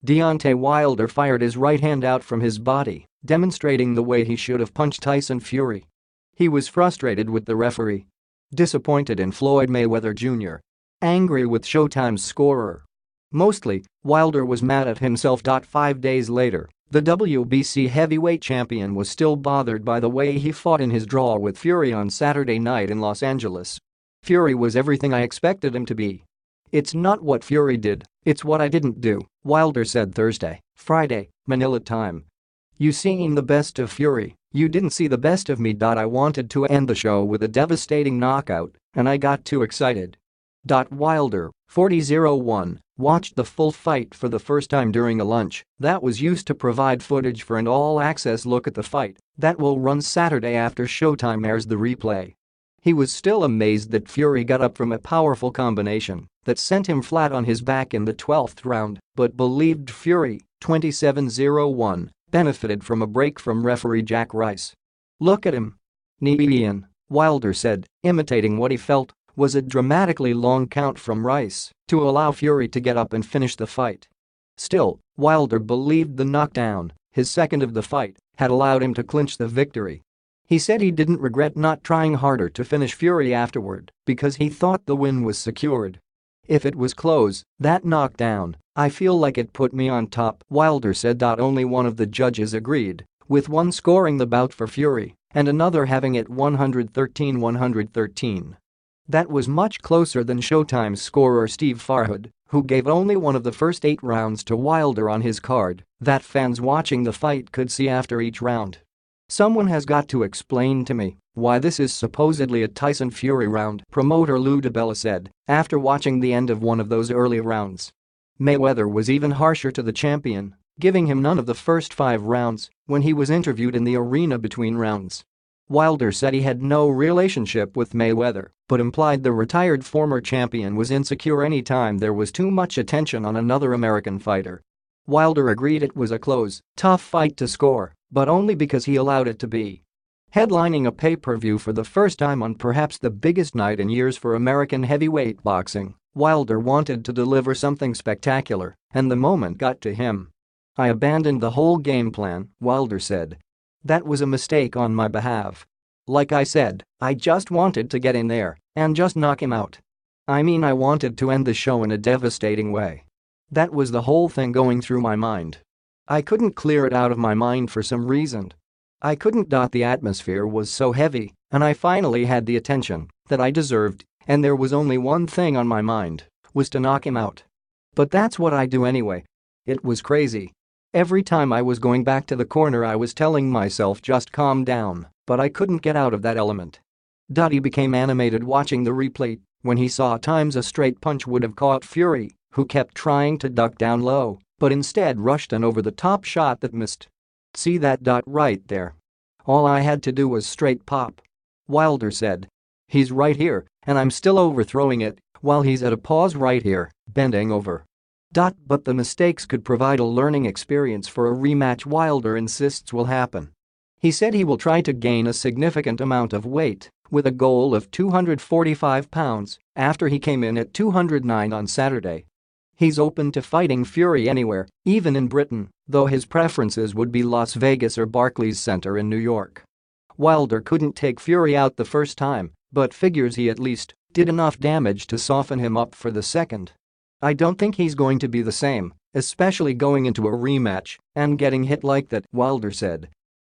Deontay Wilder fired his right hand out from his body, demonstrating the way he should have punched Tyson Fury. He was frustrated with the referee, disappointed in Floyd Mayweather Jr., angry with Showtime's scorer. Mostly, Wilder was mad at himself. 5 days later, the WBC heavyweight champion was still bothered by the way he fought in his draw with Fury on Saturday night in Los Angeles. "Fury was everything I expected him to be. It's not what Fury did, it's what I didn't do," Wilder said Thursday, Friday, Manila time. "You seen the best of Fury, you didn't see the best of me. I wanted to end the show with a devastating knockout, and I got too excited." Wilder, 40-01, watched the full fight for the first time during a lunch that was used to provide footage for an all-access look at the fight that will run Saturday after Showtime airs the replay. He was still amazed that Fury got up from a powerful combination that sent him flat on his back in the 12th round, but believed Fury, 27-01, benefited from a break from referee Jack Reiss. "Look at him. Ian," Wilder said, imitating what he felt was a dramatically long count from Reiss to allow Fury to get up and finish the fight. Still, Wilder believed the knockdown, his second of the fight, had allowed him to clinch the victory. He said he didn't regret not trying harder to finish Fury afterward because he thought the win was secured. "If it was close, that knockdown, I feel like it put me on top," Wilder said. Only one of the judges agreed, with one scoring the bout for Fury and another having it 113-113. That was much closer than Showtime's scorer Steve Farhood, who gave only one of the first 8 rounds to Wilder on his card that fans watching the fight could see after each round. "Someone has got to explain to me why this is supposedly a Tyson Fury round," promoter Lou DiBella said after watching the end of one of those early rounds. Mayweather was even harsher to the champion, giving him none of the first 5 rounds when he was interviewed in the arena between rounds. Wilder said he had no relationship with Mayweather, but implied the retired former champion was insecure anytime there was too much attention on another American fighter. Wilder agreed it was a close, tough fight to score, but only because he allowed it to be. Headlining a pay-per-view for the first time on perhaps the biggest night in years for American heavyweight boxing, Wilder wanted to deliver something spectacular, and the moment got to him. "I abandoned the whole game plan," Wilder said. "That was a mistake on my behalf. Like I said, I just wanted to get in there and just knock him out. I wanted to end the show in a devastating way. That was the whole thing going through my mind. I couldn't clear it out of my mind for some reason. I couldn't. The atmosphere was so heavy, and I finally had the attention that I deserved, and there was only one thing on my mind, was to knock him out. But that's what I do anyway. It was crazy. Every time I was going back to the corner I was telling myself just calm down, but I couldn't get out of that element." He became animated watching the replay when he saw times a straight punch would have caught Fury, who kept trying to duck down low, but instead rushed an over-the-top shot that missed. "See that right there? All I had to do was straight pop," Wilder said. "He's right here, and I'm still overthrowing it while he's at a pause right here, bending over." But the mistakes could provide a learning experience for a rematch Wilder insists will happen. He said he will try to gain a significant amount of weight, with a goal of 245 pounds, after he came in at 209 on Saturday. He's open to fighting Fury anywhere, even in Britain, though his preferences would be Las Vegas or Barclays Center in New York. Wilder couldn't take Fury out the first time, but figures he at least did enough damage to soften him up for the second. "I don't think he's going to be the same, especially going into a rematch and getting hit like that," Wilder said.